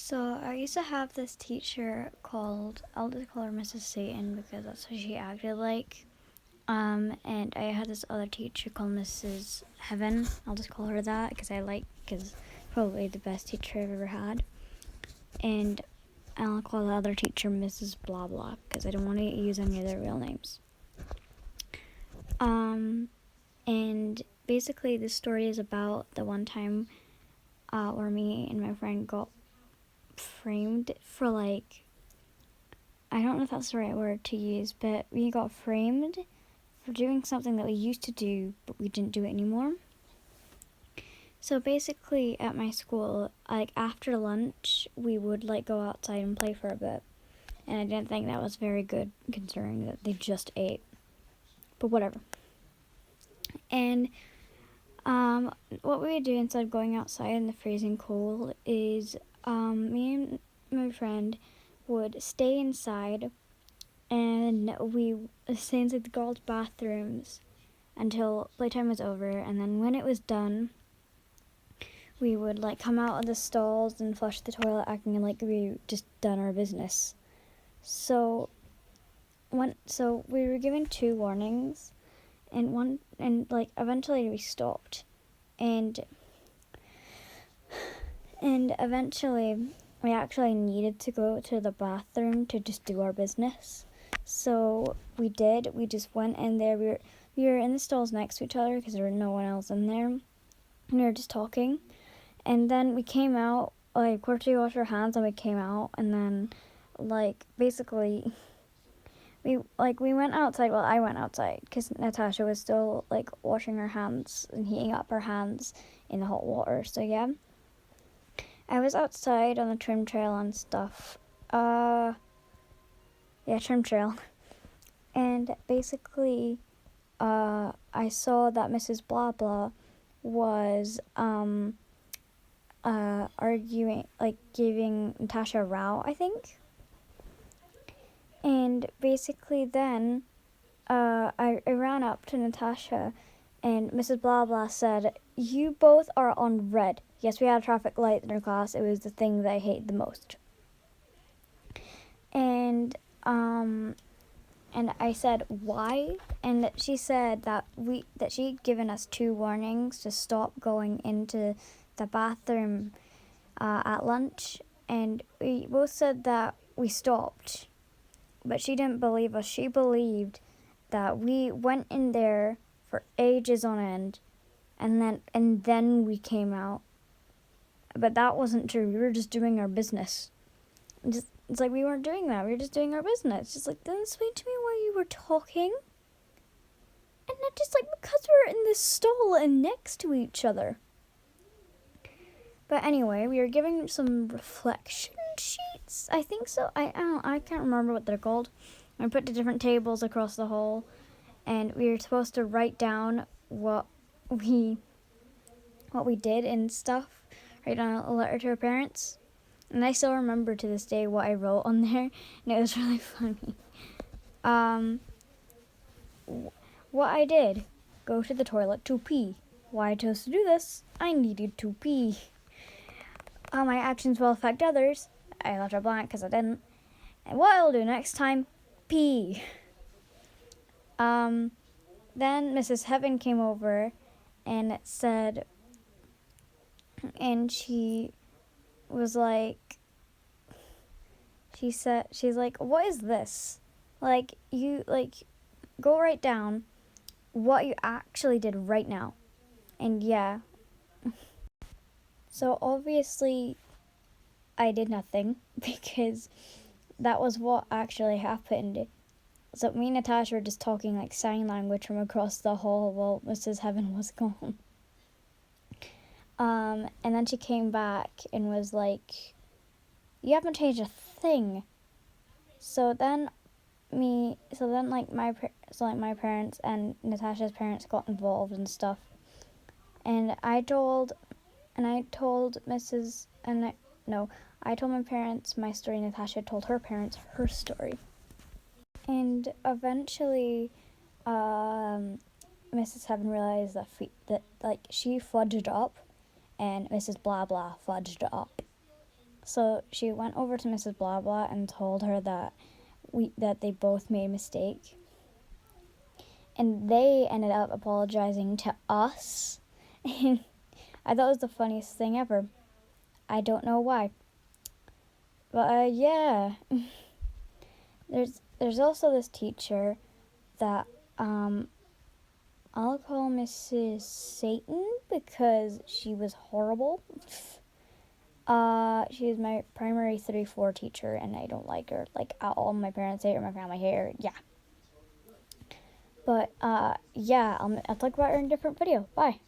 So I used to have this teacher called, I'll just call her Mrs. Satan because that's what she acted like. And I had this other teacher called Mrs. Heaven. I'll just call her that because probably the best teacher I've ever had. And I'll call the other teacher Mrs. Blah Blah because I don't want to use any of their real names. And basically this story is about the one time where me and my friend got framed for I don't know if that's the right word to use, but we got framed for doing something that we used to do, but we didn't do it anymore. So basically at my school, after lunch, we would go outside and play for a bit. And I didn't think that was very good considering that they just ate. But whatever. And what we would do instead of going outside in the freezing cold is me and my friend would stay inside, and we stay inside the girls' bathrooms until playtime was over, and then when it was done, we would come out of the stalls and flush the toilet, acting like we just done our business. So we were given 2 warnings, and eventually we stopped, and eventually we actually needed to go to the bathroom to just do our business. So we did. We just went in there. We were in the stalls next to each other because there was no one else in there. And we were just talking. And then we came out, after we washed our hands, and we came out. And then, basically, we went outside. Well, I went outside because Natasha was still, washing her hands and heating up her hands in the hot water. So, yeah. I was outside on the trim trail and stuff. Trim trail. And basically, I saw that Mrs. Blah Blah was arguing, giving Natasha a row, I think. And basically then, I ran up to Natasha, and Mrs. Blah Blah said, "You both are on red." Yes, we had a traffic light in our class. It was the thing that I hated the most. And I said, "Why?" And she said that she'd given us 2 warnings to stop going into the bathroom at lunch, and we both said that we stopped. But she didn't believe us. She believed that we went in there for ages on end, and then we came out. But that wasn't true. We were just doing our business. It's like we weren't doing that. We were just doing our business. Just then explain to me why you were talking. And not just because we're in this stall and next to each other. But anyway, we were giving some reflection sheets. I think so. I can't remember what they're called. We put the different tables across the hall, and we were supposed to write down what we did and stuff. Write down a letter to our parents. And I still remember to this day what I wrote on there, and it was really funny. What I did, go to the toilet to pee. Why I chose to do this? I needed to pee. My actions will affect others. I left it blank because I didn't. And what I'll do next time, pee. Then Mrs. Heaven came over and said, and she was she's like, "What is this? You go write down what you actually did right now." And yeah. So obviously I did nothing because that was what actually happened. So me and Natasha were just talking sign language from across the hall while Mrs. Heaven was gone. And then she came back and was like, "You haven't changed a thing." So then my parents and Natasha's parents got involved and stuff. And I told my parents my story. Natasha told her parents her story. And eventually, Mrs. Heaven realized that she fudged up, and Mrs. Blah Blah fudged up. So she went over to Mrs. Blah Blah and told her that they both made a mistake. And they ended up apologizing to us. And I thought it was the funniest thing ever. I don't know why. But yeah. There's also this teacher that I'll call Mrs. Satan because she was horrible. She was my primary 3-4 teacher, and I don't like her. Like, all my parents hate her, my family hate her. Yeah. But yeah, I'll talk about her in a different video. Bye.